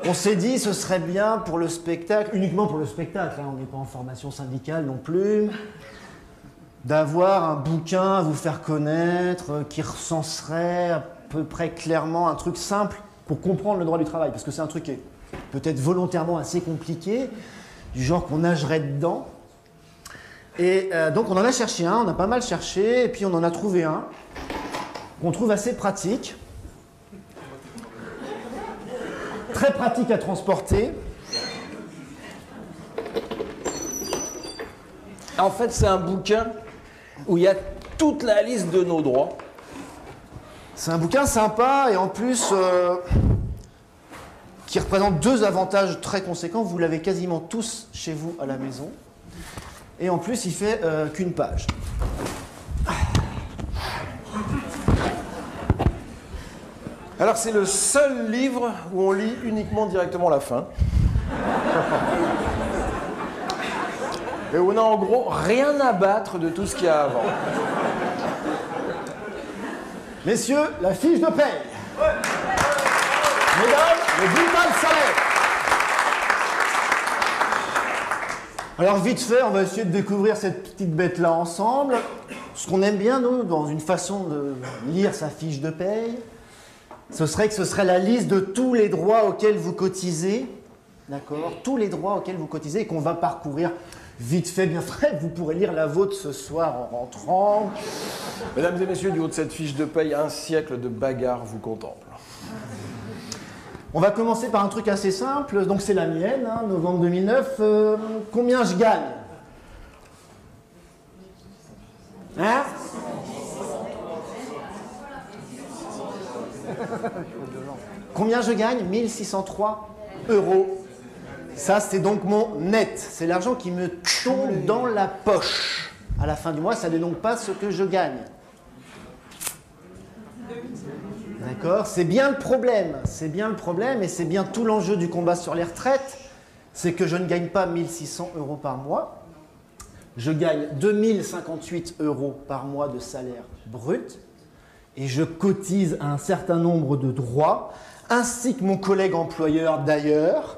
On s'est dit ce serait bien pour le spectacle, uniquement pour le spectacle, hein, on n'est pas en formation syndicale non plus, d'avoir un bouquin à vous faire connaître qui recenserait à peu près clairement un truc simple pour comprendre le droit du travail, parce que c'est un truc qui est peut-être volontairement assez compliqué, du genre qu'on nagerait dedans. Et donc on en a cherché un, on a pas mal cherché, et puis on en a trouvé un qu'on trouve assez pratique. Très pratique à transporter. En fait, c'est un bouquin où il y a toute la liste de nos droits. C'est un bouquin sympa et en plus qui représente deux avantages très conséquents. Vous l'avez quasiment tous chez vous à la maison. Et en plus, il fait qu'une page. Alors, c'est le seul livre où on lit uniquement directement la fin. Et où on a en gros rien à battre de tout ce qu'il y a avant. Messieurs, la fiche de paye. Ouais. Mesdames, le bulletin de salaire. Alors vite fait, on va essayer de découvrir cette petite bête-là ensemble. Ce qu'on aime bien, nous, dans une façon de lire sa fiche de paye, ce serait la liste de tous les droits auxquels vous cotisez. D'accord ? Tous les droits auxquels vous cotisez et qu'on va parcourir vite fait, bien fait. Vous pourrez lire la vôtre ce soir en rentrant. Mesdames et messieurs, du haut de cette fiche de paye, un siècle de bagarre vous contemple. On va commencer par un truc assez simple. Donc c'est la mienne, hein, novembre 2009. Combien je gagne ? Hein ? Combien je gagne ? 1603 €. Ça, c'est donc mon net. C'est l'argent qui me tombe dans la poche. À la fin du mois, ça n'est donc pas ce que je gagne. D'accord ? C'est bien le problème. C'est bien le problème et c'est bien tout l'enjeu du combat sur les retraites. C'est que je ne gagne pas 1600 € par mois. Je gagne 2058 € par mois de salaire brut. Et je cotise un certain nombre de droits, ainsi que mon collègue employeur d'ailleurs,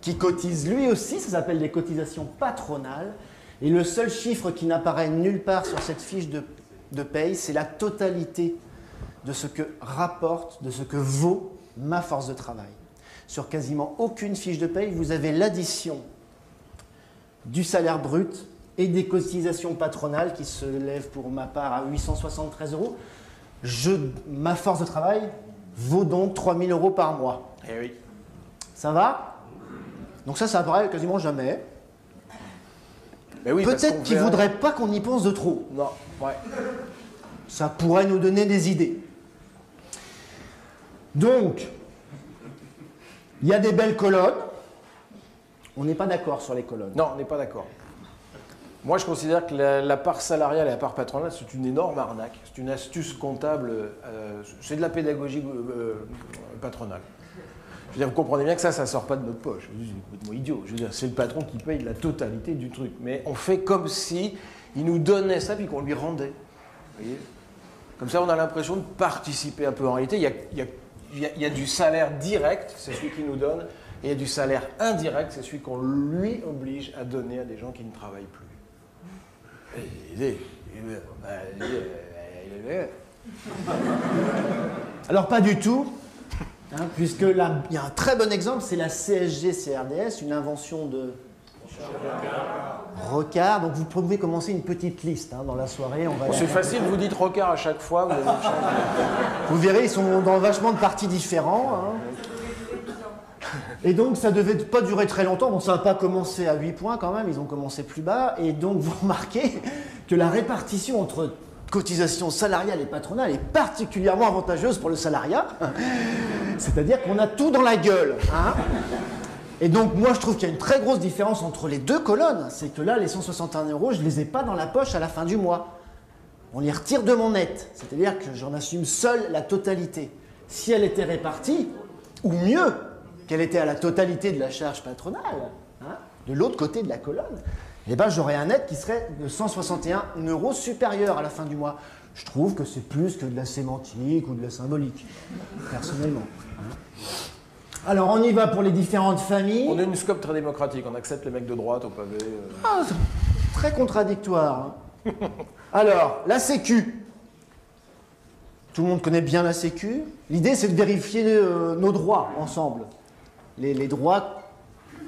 qui cotise lui aussi, ça s'appelle des cotisations patronales. Et le seul chiffre qui n'apparaît nulle part sur cette fiche de paye, c'est la totalité de ce que rapporte, de ce que vaut ma force de travail. Sur quasiment aucune fiche de paye, vous avez l'addition du salaire brut et des cotisations patronales qui se lèvent pour ma part à 873 €. Ma force de travail vaut donc 3000 € par mois. Eh oui. Ça va ? Donc ça apparaît quasiment jamais. Mais oui, peut-être qu'ils ne voudraient pas qu'on y pense de trop. Non, ouais. Ça pourrait nous donner des idées. Donc, il y a des belles colonnes. On n'est pas d'accord sur les colonnes. Non, on n'est pas d'accord. Moi, je considère que la part salariale et la part patronale, c'est une énorme arnaque. C'est une astuce comptable. C'est de la pédagogie patronale. Je veux dire, vous comprenez bien que ça ne sort pas de notre poche. C'est complètement idiot. Je veux dire, c'est le patron qui paye la totalité du truc. Mais on fait comme si il nous donnait ça puis qu'on lui rendait. Vous voyez ? Comme ça, on a l'impression de participer un peu. En réalité, il y a du salaire direct, c'est celui qu'il nous donne, et il y a du salaire indirect, c'est celui qu'on lui oblige à donner à des gens qui ne travaillent plus. Alors pas du tout, hein, puisque là, il y a un très bon exemple, c'est la CSG-CRDS, une invention de Rocard. Donc vous pouvez commencer une petite liste hein, dans la soirée. C'est facile, vous dites Rocard à chaque fois. Vous verrez, ils sont dans vachement de partis différents. Hein. Et donc, ça ne devait pas durer très longtemps. Bon, ça n'a pas commencé à 8 points quand même, ils ont commencé plus bas. Et donc, vous remarquez que la répartition entre cotisation salariale et patronale est particulièrement avantageuse pour le salariat. C'est-à-dire qu'on a tout dans la gueule. Hein. Et donc, moi, je trouve qu'il y a une très grosse différence entre les deux colonnes. C'est que là, les 161 €, je ne les ai pas dans la poche à la fin du mois. On les retire de mon net. C'est-à-dire que j'en assume seul la totalité. Si elle était répartie, ou mieux, qu'elle était à la totalité de la charge patronale, hein, de l'autre côté de la colonne, eh ben, j'aurais un net qui serait de 161 € supérieur à la fin du mois. Je trouve que c'est plus que de la sémantique ou de la symbolique, personnellement. Hein. Alors, on y va pour les différentes familles. On est une scope très démocratique, on accepte les mecs de droite au pavé. Ah, c'est très contradictoire. Hein. Alors, la Sécu. Tout le monde connaît bien la Sécu. L'idée, c'est de vérifier nos droits ensemble. Les droits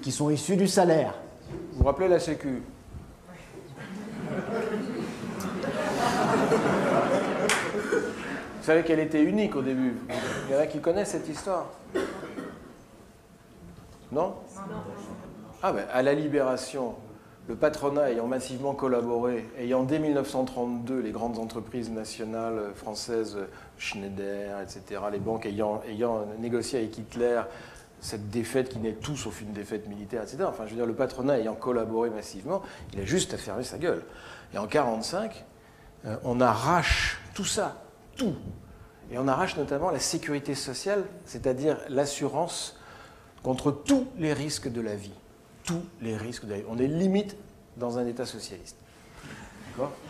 qui sont issus du salaire. Vous vous rappelez la Sécu? Vous savez qu'elle était unique au début. Il y en a qui connaissent cette histoire? Non? Ah ben, à la Libération, le patronat ayant massivement collaboré, ayant dès 1932 les grandes entreprises nationales françaises, Schneider, etc., les banques ayant négocié avec Hitler cette défaite qui n'est tout sauf une défaite militaire, etc. Enfin, je veux dire, le patronat ayant collaboré massivement, il a juste à fermer sa gueule. Et en 1945, on arrache tout ça, tout. Et on arrache notamment la sécurité sociale, c'est-à-dire l'assurance contre tous les risques de la vie. Tous les risques de la vie. On est limite dans un État socialiste.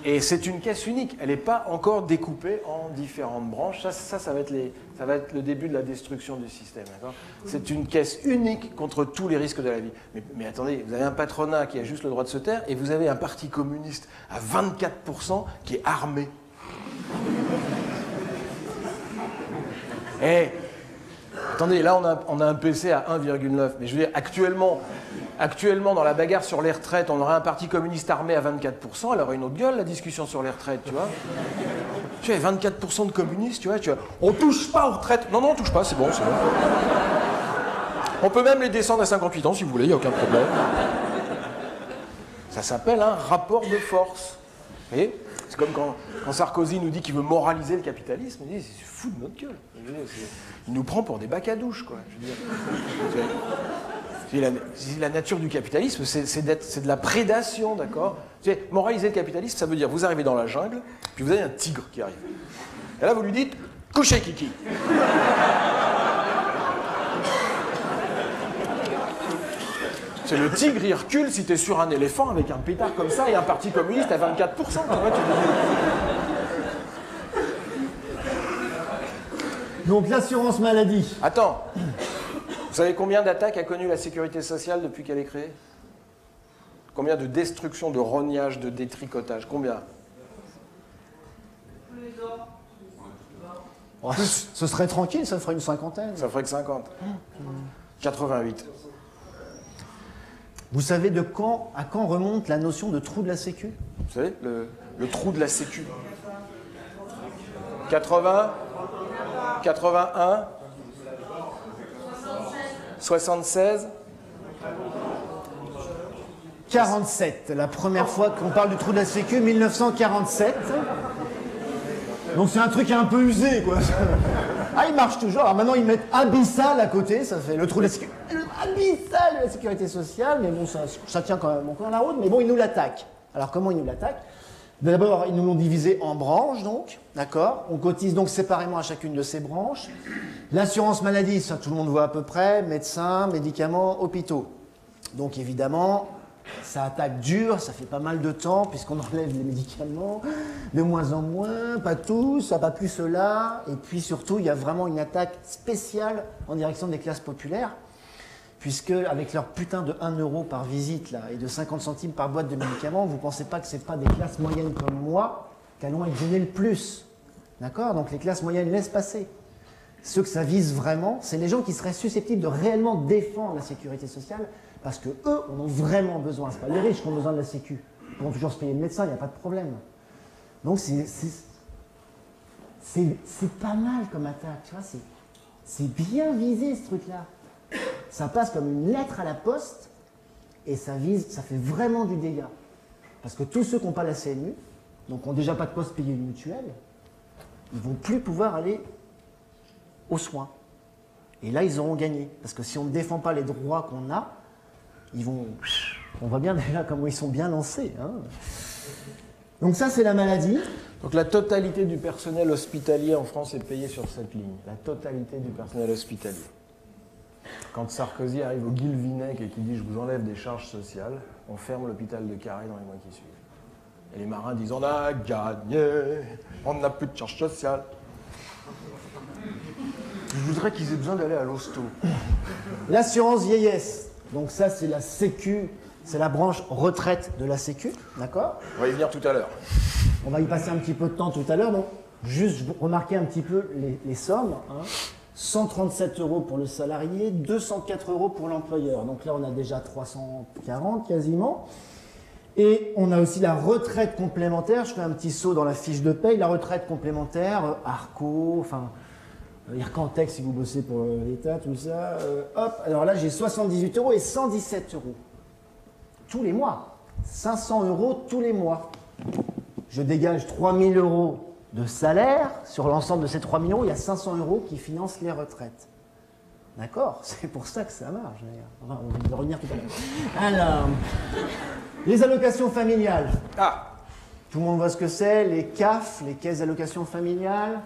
Et c'est une caisse unique. Elle n'est pas encore découpée en différentes branches. Ça va être le début de la destruction du système. C'est une caisse unique contre tous les risques de la vie. Mais attendez, vous avez un patronat qui a juste le droit de se taire et vous avez un parti communiste à 24% qui est armé. Et attendez, là on a un PC à 1,9. Mais je veux dire, actuellement, dans la bagarre sur les retraites, on aurait un parti communiste armé à 24%, elle aurait une autre gueule, la discussion sur les retraites, tu vois. Tu as 24% de communistes, tu vois. On touche pas aux retraites. Non, on touche pas, c'est bon, c'est bon. On peut même les descendre à 58 ans si vous voulez, il n'y a aucun problème. Ça s'appelle un rapport de force. Vous voyez? C'est comme quand Sarkozy nous dit qu'il veut moraliser le capitalisme, il dit c'est fou de notre gueule. Il nous prend pour des bacs à douche, quoi. Je veux dire, la nature du capitalisme, c'est de la prédation, d'accord? Moraliser le capitalisme, ça veut dire vous arrivez dans la jungle, puis vous avez un tigre qui arrive. Et là, vous lui dites couchez, Kiki. C'est le tigre, il recule si t'es sur un éléphant avec un pétard comme ça et un parti communiste à 24%. Tu vois, Donc l'assurance maladie. Attends. Vous savez combien d'attaques a connu la sécurité sociale depuis qu'elle est créée? Combien de destructions, de rognages, de détricotages? Combien? Oh, ce serait tranquille, ça ferait une cinquantaine. Ça ferait que 50. 88. Vous savez à quand remonte la notion de trou de la Sécu? Vous savez, le trou de la Sécu. 80, 81, 76, 47. La première fois qu'on parle du trou de la Sécu, 1947. Donc c'est un truc un peu usé, quoi. Ah, il marche toujours. Alors maintenant, ils mettent abyssal à côté, ça fait le trou de la sécurité. Abyssal de la sécurité sociale, mais bon, ça tient quand même encore la route, mais bon, ils nous l'attaquent. Alors comment ils nous l'attaquent? D'abord, ils nous l'ont divisé en branches, donc, d'accord? On cotise donc séparément à chacune de ces branches. L'assurance maladie, ça tout le monde voit à peu près, médecins, médicaments, hôpitaux. Donc évidemment, ça attaque dur, ça fait pas mal de temps, puisqu'on enlève les médicaments, de moins en moins, pas tous, ça va plus cela. Et puis surtout, il y a vraiment une attaque spéciale en direction des classes populaires, puisque avec leur putain de 1 euro par visite là, et de 50 centimes par boîte de médicaments, vous ne pensez pas que ce n'est pas des classes moyennes comme moi qui allons être gênées le plus. D'accord? Donc les classes moyennes laissent passer. Ceux que ça vise vraiment, c'est les gens qui seraient susceptibles de réellement défendre la sécurité sociale, parce qu'eux en ont vraiment besoin. Ce n'est pas les riches qui ont besoin de la sécu. Ils pourront toujours se payer le médecin, il n'y a pas de problème. Donc c'est pas mal comme attaque, tu vois, c'est bien visé ce truc-là. Ça passe comme une lettre à la poste et ça fait vraiment du dégât. Parce que tous ceux qui n'ont pas la CMU, donc qui n'ont déjà pas de poste payé une mutuelle, ils ne vont plus pouvoir aller aux soins. Et là, ils auront gagné. Parce que si on ne défend pas les droits qu'on a, on voit bien déjà comment ils sont bien lancés. Hein. Donc ça, c'est la maladie. Donc la totalité du personnel hospitalier en France est payée sur cette ligne. La totalité du personnel hospitalier. Quand Sarkozy arrive au Guilvinec et qu'il dit « je vous enlève des charges sociales », on ferme l'hôpital de Carré dans les mois qui suivent. Et les marins disent « on a gagné, on n'a plus de charges sociales ». Je voudrais qu'ils aient besoin d'aller à l'hosto. L'assurance vieillesse. Donc ça, c'est la Sécu, c'est la branche retraite de la Sécu, d'accord? On va y venir tout à l'heure. On va y passer un petit peu de temps tout à l'heure. Donc, juste remarquez un petit peu les sommes. Hein. 137 € pour le salarié, 204 € pour l'employeur. Donc là, on a déjà 340 quasiment. Et on a aussi la retraite complémentaire. Je fais un petit saut dans la fiche de paye. La retraite complémentaire, Arco, enfin, Ircantec si vous bossez pour l'État, tout ça. Hop, alors là, j'ai 78 € et 117 € tous les mois. 500 € tous les mois. Je dégage 3000 € de salaire. Sur l'ensemble de ces 3 millions, il y a 500 € qui financent les retraites. D'accord? C'est pour ça que ça marche, d'ailleurs. Enfin, on va revenir tout à l'heure. Alors, les allocations familiales. Ah! Tout le monde voit ce que c'est, les CAF, les caisses d'allocations familiales.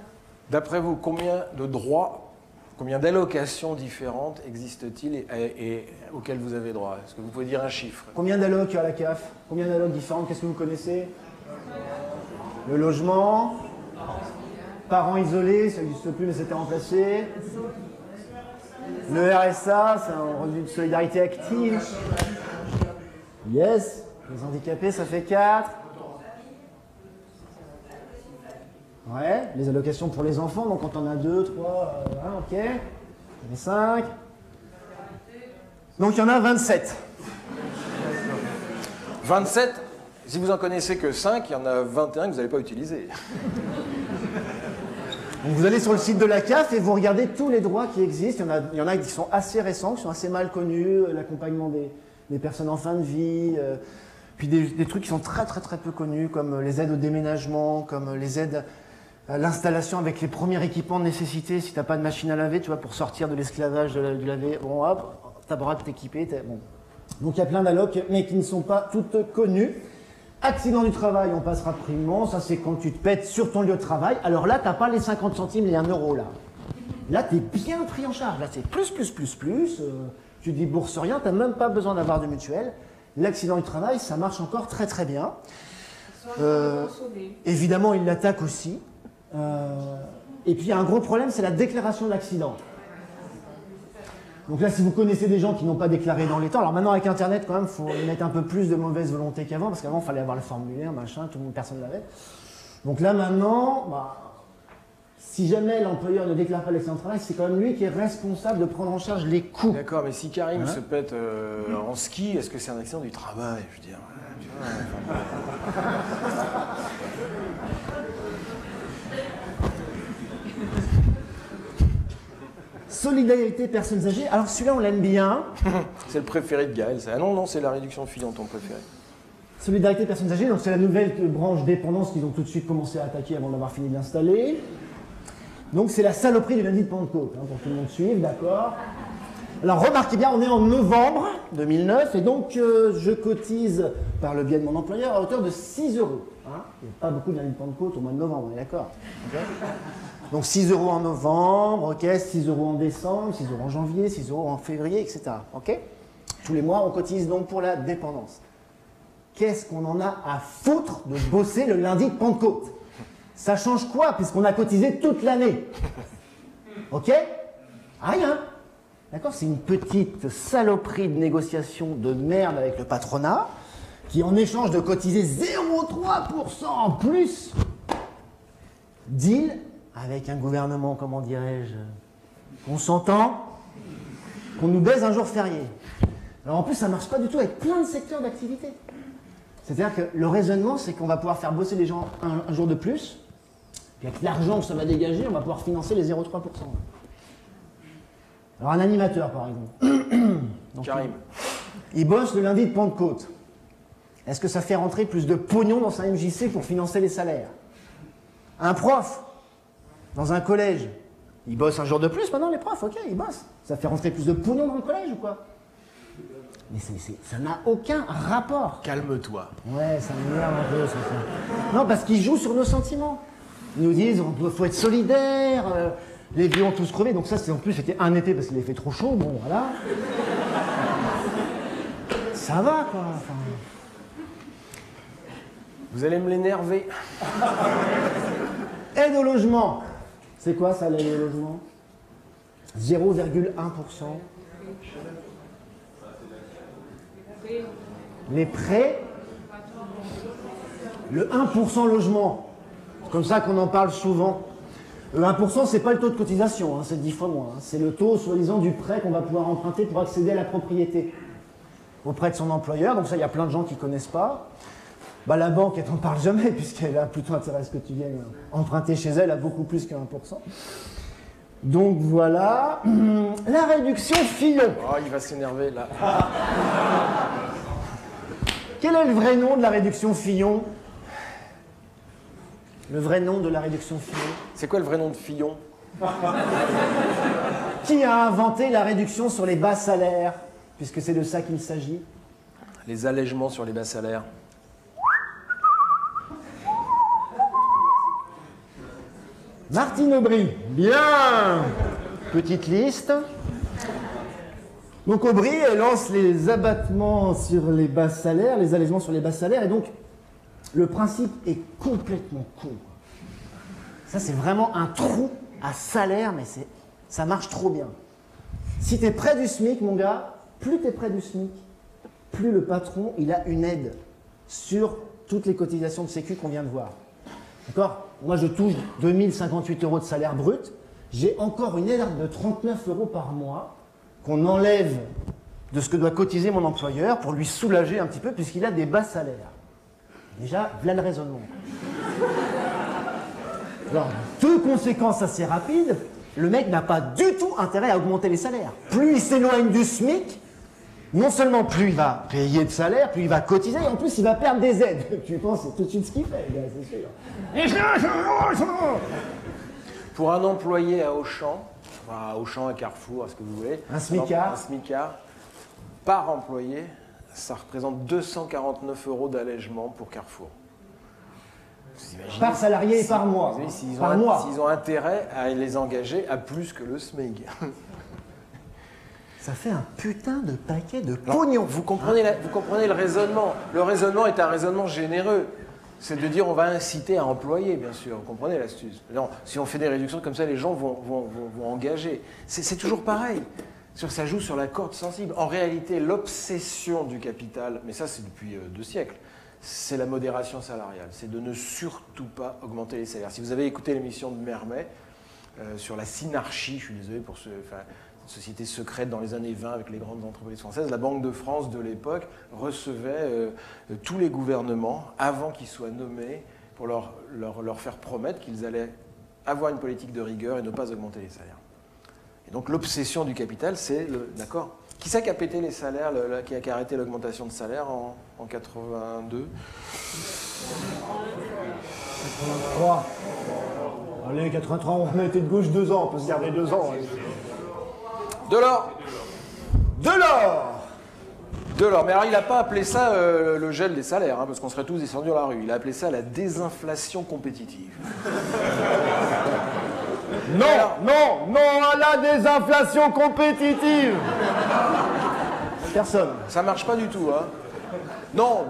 D'après vous, combien de droits, combien d'allocations différentes existent-ils et auxquelles vous avez droit? Est-ce que vous pouvez dire un chiffre? Combien d'allocs à la CAF? Combien d'allocs différentes? Qu'est-ce que vous connaissez? Le logement, parents isolés, ça n'existe plus mais c'était remplacé. Le RSA, c'est un revenu de solidarité active. Yes. Les handicapés, ça fait 4. Ouais. Les allocations pour les enfants, donc quand on a 2, 3, ok. Il y en a 5. Donc il y en a 27. 27? Si vous en connaissez que 5, il y en a 21 que vous n'allez pas utiliser. Donc vous allez sur le site de la CAF et vous regardez tous les droits qui existent. Il y en a qui sont assez récents, qui sont assez mal connus, l'accompagnement des personnes en fin de vie, puis des trucs qui sont très peu connus, comme les aides au déménagement, comme les aides à l'installation avec les premiers équipements de nécessité. Si tu n'as pas de machine à laver, tu vois, pour sortir de l'esclavage du laver, bon hop, tu as le droit de t'équiper. Bon. Donc il y a plein d'allocs, mais qui ne sont pas toutes connues. Accident du travail, on passera rapidement. Ça, c'est quand tu te pètes sur ton lieu de travail. Alors là, tu n'as pas les 50 centimes et 1 € là. Là, tu es bien pris en charge. Là, c'est plus. Tu débourses rien, tu n'as même pas besoin d'avoir de mutuelle. L'accident du travail, ça marche encore très bien. Évidemment, il l'attaque aussi. Et puis, il y a un gros problème, c'est la déclaration de l'accident. Donc là, si vous connaissez des gens qui n'ont pas déclaré dans les temps, alors maintenant avec Internet, quand même, il faut mettre un peu plus de mauvaise volonté qu'avant, parce qu'avant, il fallait avoir le formulaire, machin, personne ne l'avait. Donc là, maintenant, si jamais l'employeur ne déclare pas l'accident de travail, c'est quand même lui qui est responsable de prendre en charge les coûts. D'accord, mais si Karim se pète en ski, est-ce que c'est un accident du travail? Je veux dire, Solidarité personnes âgées. Alors celui-là, on l'aime bien. C'est le préféré de Gaël. Ah non, c'est la réduction de filles ton préféré. Solidarité personnes âgées, donc c'est la nouvelle branche dépendance qu'ils ont tout de suite commencé à attaquer avant d'avoir fini de l'installer. Donc c'est la saloperie du lundi de Pentecôte, pour que tout le monde suive, d'accord? Alors remarquez bien, on est en novembre 2009 et donc je cotise par le biais de mon employeur à hauteur de 6 €. Il n'y a pas beaucoup de lundi de Pentecôte au mois de novembre, on est d'accord? Okay. Donc 6 € en novembre, ok, 6 € en décembre, 6 € en janvier, 6 € en février, etc. Ok. Tous les mois, on cotise donc pour la dépendance. Qu'est-ce qu'on en a à foutre de bosser le lundi de Pentecôte? Ça change quoi puisqu'on a cotisé toute l'année? Ok? Rien. D'accord? C'est une petite saloperie de négociation de merde avec le patronat qui, en échange de cotiser 0,3% en plus, deal avec un gouvernement, comment dirais-je, qu'on s'entend, qu'on nous baise un jour férié. Alors en plus, ça ne marche pas du tout avec plein de secteurs d'activité. C'est-à-dire que le raisonnement, c'est qu'on va pouvoir faire bosser les gens un jour de plus, puis avec l'argent que ça va dégager, on va pouvoir financer les 0,3%. Alors un animateur, par exemple. Donc, Karim. Il bosse le lundi de Pentecôte. Est-ce que ça fait rentrer plus de pognon dans sa MJC pour financer les salaires? Un prof, dans un collège, ils bossent un jour de plus maintenant, les profs, ok, ils bossent. Ça fait rentrer plus de pognon dans le collège ou quoi? Mais ça n'a aucun rapport. Calme-toi. Ouais, ça m'énerve un peu, ça. Non, parce qu'ils jouent sur nos sentiments. Ils nous disent, il faut être solidaire, les vieux ont tous crevé. Donc ça, en plus, c'était un été parce qu'il avait fait trop chaud, bon, voilà. Ça va, quoi. Enfin... Vous allez me l'énerver. Aide au logement. C'est quoi ça, l'aide au logement? 0,1%. Les prêts, le 1% logement. C'est comme ça qu'on en parle souvent. Le 1%, ce n'est pas le taux de cotisation, hein, c'est 10 fois moins. Hein. C'est le taux, soi-disant, du prêt qu'on va pouvoir emprunter pour accéder à la propriété auprès de son employeur. Donc ça, il y a plein de gens qui ne connaissent pas. Bah, la banque, elle t'en parle jamais, puisqu'elle a plutôt intérêt à ce que tu viennes emprunter chez elle à beaucoup plus que 1%. Donc voilà. La réduction Fillon. Oh, il va s'énerver, là. Quel est le vrai nom de la réduction Fillon? Le vrai nom de la réduction Fillon? C'est quoi le vrai nom de Fillon? Qui a inventé la réduction sur les bas salaires? Puisque c'est de ça qu'il s'agit. Les allègements sur les bas salaires. Martine Aubry. Bien. Petite liste. Donc Aubry, elle lance les abattements sur les bas salaires, les allègements sur les bas salaires, et donc le principe est complètement con. Ça, c'est vraiment un trou à salaire, mais ça marche trop bien. Si tu es près du SMIC, mon gars, plus tu es près du SMIC, plus le patron, il a une aide sur toutes les cotisations de sécu qu'on vient de voir. D'accord? Moi, je touche 2058 € de salaire brut. J'ai encore une aide de 39 € par mois qu'on enlève de ce que doit cotiser mon employeur pour lui soulager un petit peu puisqu'il a des bas salaires. Déjà, voilà le raisonnement. Alors, deux conséquences assez rapides. Le mec n'a pas du tout intérêt à augmenter les salaires. Plus il s'éloigne du SMIC, non seulement plus il va payer de salaire, plus il va cotiser, et en plus il va perdre des aides. Tu penses, c'est tout de suite ce qu'il fait, c'est sûr. Pour un employé à Auchan, enfin à Auchan, à Carrefour, à ce que vous voulez, un smicard, par employé, ça représente 249 € d'allègement pour Carrefour. Par salarié et par mois. S'ils ont intérêt à les engager à plus que le SMIC. Ça fait un putain de paquet de pognon. Vous comprenez le raisonnement. Le raisonnement est un raisonnement généreux. C'est de dire on va inciter à employer, bien sûr. Vous comprenez l'astuce? Si on fait des réductions comme ça, les gens vont engager. C'est toujours pareil. Ça joue sur la corde sensible. En réalité, l'obsession du capital, mais ça c'est depuis 2 siècles, c'est la modération salariale. C'est de ne surtout pas augmenter les salaires. Si vous avez écouté l'émission de Mermet sur la synarchie, je suis désolé pour société secrète dans les années 20 avec les grandes entreprises françaises, la Banque de France de l'époque recevait tous les gouvernements avant qu'ils soient nommés pour leur faire promettre qu'ils allaient avoir une politique de rigueur et ne pas augmenter les salaires. Et donc l'obsession du capital, c'est d'accord. Qui c'est qui a pété les salaires, qui a arrêté l'augmentation de salaire en 82? 83. Allez, 83, on a été de gauche 2 ans, on peut se garder 2 ans. Delors. Delors. Mais alors il n'a pas appelé ça le gel des salaires, hein, parce qu'on serait tous descendus dans la rue. Il a appelé ça la désinflation compétitive. Non à la désinflation compétitive. Personne. Ça marche pas du tout, hein. Non,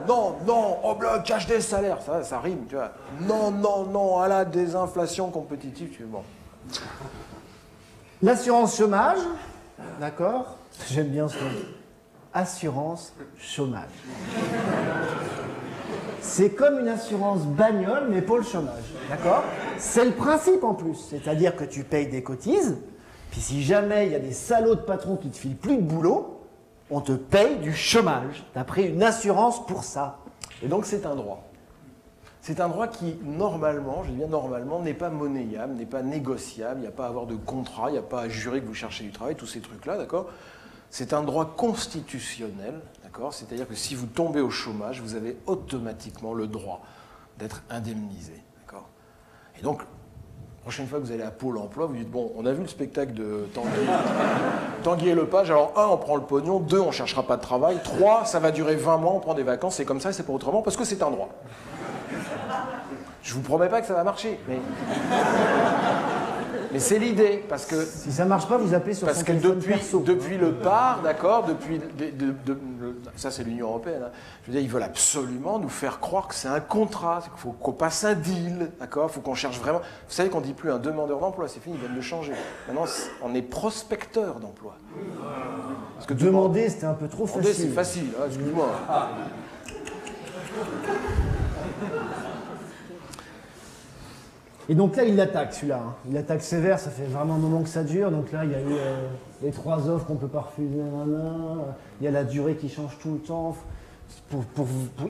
on bloque, cache des salaires, ça rime, tu vois. Non, à la désinflation compétitive, tu vois. Bon. L'assurance chômage, d'accord? J'aime bien ce nom. Assurance chômage. C'est comme une assurance bagnole, mais pour le chômage, d'accord? C'est le principe en plus, c'est-à-dire que tu payes des cotises, puis si jamais il y a des salauds de patrons qui te filent plus de boulot, on te paye du chômage. Tu as pris une assurance pour ça. Et donc c'est un droit. C'est un droit qui, normalement, je dis bien normalement, n'est pas monnayable, n'est pas négociable, il n'y a pas à avoir de contrat, il n'y a pas à jurer que vous cherchez du travail, tous ces trucs-là, d'accord? C'est un droit constitutionnel, d'accord? C'est-à-dire que si vous tombez au chômage, vous avez automatiquement le droit d'être indemnisé, d'accord? Et donc, la prochaine fois que vous allez à Pôle emploi, vous dites, bon, on a vu le spectacle de Tanguy et Lepage, alors 1, on prend le pognon, 2, on ne cherchera pas de travail, 3, ça va durer 20 mois, on prend des vacances, c'est comme ça, c'est pas autrement, parce que c'est un droit. Je vous promets pas que ça va marcher, mais c'est l'idée, parce que... Si ça marche pas, vous appelez sur son téléphone perso. Depuis le PAR, d'accord, depuis ça c'est l'Union européenne, hein. Je veux dire, ils veulent absolument nous faire croire que c'est un contrat, qu'il faut qu'on passe un deal, d'accord? Il faut qu'on cherche vraiment. Vous savez qu'on ne dit plus un demandeur d'emploi, c'est fini, ils viennent de changer. Maintenant, on est prospecteur d'emploi. Parce que demander, c'était un peu trop facile. C'est facile, hein, excuse-moi. Et donc là, il l'attaque celui-là. Hein. Il l'attaque sévère, ça fait vraiment un moment que ça dure. Donc là, il y a eu les 3 offres qu'on ne peut pas refuser. Il y a la durée qui change tout le temps.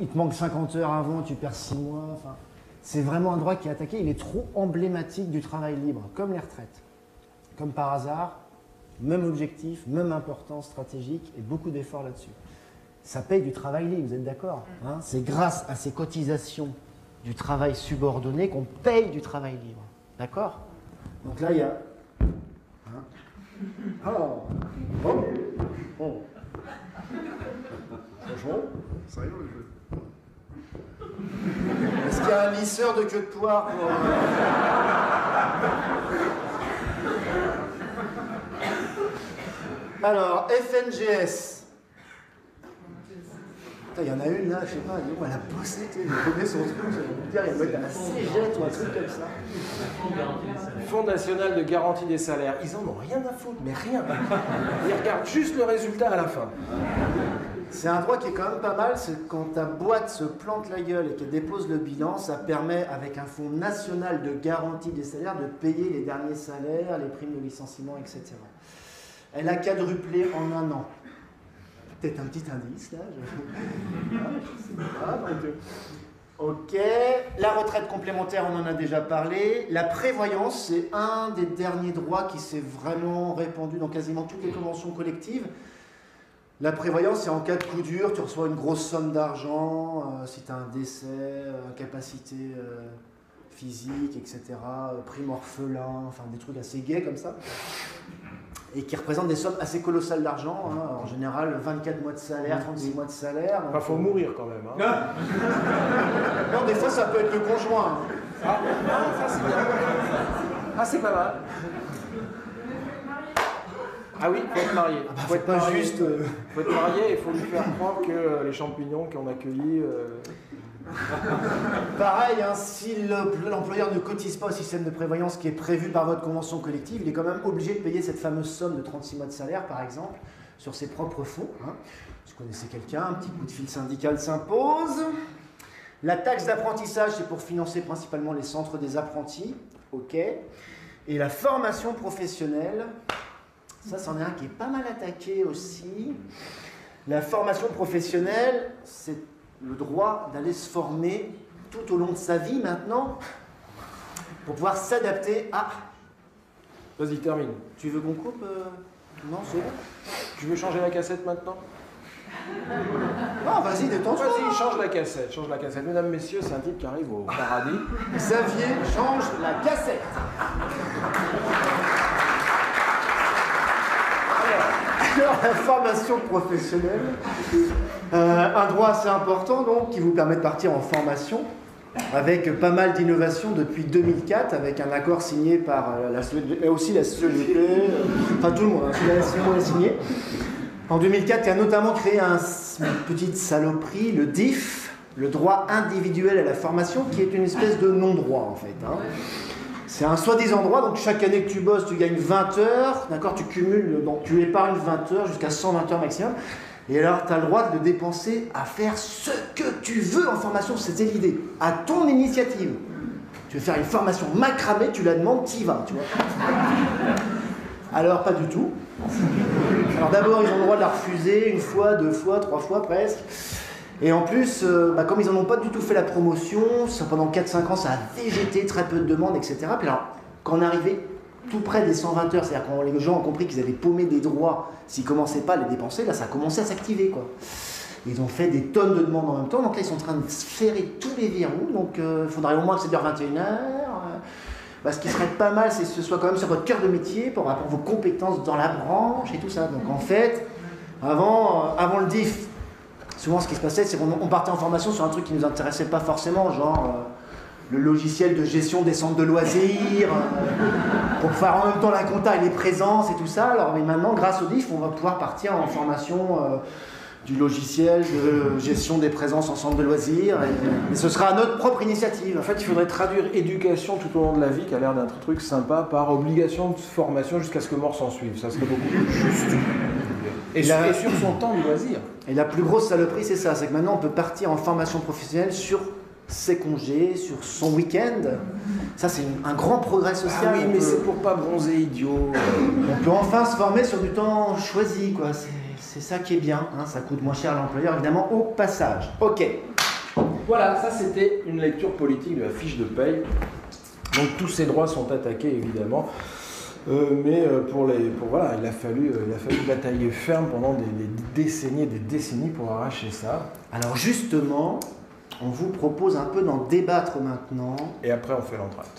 Il te manque 50 heures avant, tu perds 6 mois. Enfin, c'est vraiment un droit qui est attaqué. Il est trop emblématique du travail libre, comme les retraites. Comme par hasard, même objectif, même importance stratégique et beaucoup d'efforts là-dessus. Ça paye du travail libre, vous êtes d'accord, hein? C'est grâce à ces cotisations du travail subordonné qu'on paye du travail libre. D'accord? Donc là, il y a... Hein? Alors, bon. Bonjour. Ça rigole le jeu. Est-ce qu'il y a un lisseur de queue de poire pour... Alors, FNGS. Il y en a une là, je sais pas, elle a bossé, tu sais, elle connaît son truc, je vais vous dire, il doit être à la CGT ou un truc comme ça. Fonds national de garantie des salaires, ils en ont rien à foutre, mais rien. Ils regardent juste le résultat à la fin. C'est un droit qui est quand même pas mal, c'est quand ta boîte se plante la gueule et qu'elle dépose le bilan, ça permet, avec un fonds national de garantie des salaires, de payer les derniers salaires, les primes de licenciement, etc. Elle a quadruplé en un an. Peut-être un petit indice, là. Je sais pas. Ok. La retraite complémentaire, on en a déjà parlé. La prévoyance, c'est un des derniers droits qui s'est vraiment répandu dans quasiment toutes les conventions collectives. La prévoyance, c'est en cas de coup dur, tu reçois une grosse somme d'argent, si tu as un décès, incapacité physique, etc., prime orphelin, enfin des trucs assez gais comme ça. Et qui représentent des sommes assez colossales d'argent, hein. En général 24 mois de salaire, 36 mois de salaire. Enfin, faut mourir quand même. Hein. Non, des fois ça peut être le conjoint. Hein. Ah, ça c'est bien. Ah, c'est pas mal. Ah oui, il faut être marié. Ah bah, faut être marié. Juste. Faut être marié et il faut lui faire croire que les champignons qu'on accueillit. Pareil, hein, si l'employeur ne cotise pas au système de prévoyance qui est prévu par votre convention collective, il est quand même obligé de payer cette fameuse somme de 36 mois de salaire, par exemple, sur ses propres fonds. Hein. Vous connaissez quelqu'un, un petit coup de fil syndical s'impose. La taxe d'apprentissage, c'est pour financer principalement les centres des apprentis. Ok. Et la formation professionnelle, ça, c'en est un qui est pas mal attaqué aussi. La formation professionnelle, c'est le droit d'aller se former tout au long de sa vie maintenant pour pouvoir s'adapter à... Vas-y, termine. Tu veux qu'on coupe Non, c'est bon. Tu veux changer la cassette maintenant? Non, vas-y, détends-toi. Vas-y, change la cassette, change la cassette. Mesdames, messieurs, c'est un type qui arrive au paradis. Xavier, change la cassette. Alors, la formation professionnelle, un droit assez important donc qui vous permet de partir en formation avec pas mal d'innovations depuis 2004 avec un accord signé par la CGT, aussi la CGT, enfin tout le monde, hein, l'a signé. En 2004, il a notamment créé une petite saloperie, le DIF, le droit individuel à la formation, qui est une espèce de non-droit en fait. Hein. C'est un soi-disant droit, donc chaque année que tu bosses, tu gagnes 20 heures, d'accord, tu cumules, donc tu épargnes 20 heures jusqu'à 120 heures maximum, et alors tu as le droit de dépenser à faire ce que tu veux en formation, c'était l'idée, à ton initiative. Tu veux faire une formation macramée, tu la demandes, t'y vas, tu vois. Alors pas du tout. Alors d'abord, ils ont le droit de la refuser une fois, 2 fois, 3 fois presque. Et en plus, comme ils n'en ont pas du tout fait la promotion, pendant 4-5 ans, ça a végété, très peu de demandes, etc. Puis alors, quand on arrivait tout près des 120 heures, c'est-à-dire quand les gens ont compris qu'ils avaient paumé des droits, s'ils ne commençaient pas à les dépenser, là, ça a commencé à s'activer, quoi. Ils ont fait des tonnes de demandes en même temps, donc là, ils sont en train de ferrer tous les verrous, donc il faudrait au moins que c'est vers 21h. Ce qui serait pas mal, c'est que ce soit quand même sur votre cœur de métier, par rapport à vos compétences dans la branche et tout ça. Donc en fait, avant le DIF, souvent ce qui se passait, c'est qu'on partait en formation sur un truc qui ne nous intéressait pas forcément, genre le logiciel de gestion des centres de loisirs, pour faire en même temps la compta et les présences et tout ça. Alors mais maintenant, grâce au DIF, on va pouvoir partir en formation du logiciel de gestion des présences en centre de loisirs. Et ce sera à notre propre initiative. En fait, il faudrait traduire éducation tout au long de la vie, qui a l'air d'être un truc sympa, par obligation de formation jusqu'à ce que mort s'en suive. Ça serait beaucoup plus juste. Et sur son temps de loisir. Et la plus grosse saloperie, c'est ça, c'est que maintenant on peut partir en formation professionnelle sur ses congés, sur son week-end. Ça, c'est un grand progrès social. Ah oui, mais c'est pour pas bronzer idiot. On peut enfin se former sur du temps choisi, quoi. C'est ça qui est bien, hein. Ça coûte moins cher à l'employeur, évidemment, au passage. Ok. Voilà, ça c'était une lecture politique de la fiche de paye. Donc tous ces droits sont attaqués, évidemment. Mais voilà, il a fallu batailler ferme pendant des décennies pour arracher ça. Alors justement, on vous propose un peu d'en débattre maintenant. Et après, on fait l'entracte.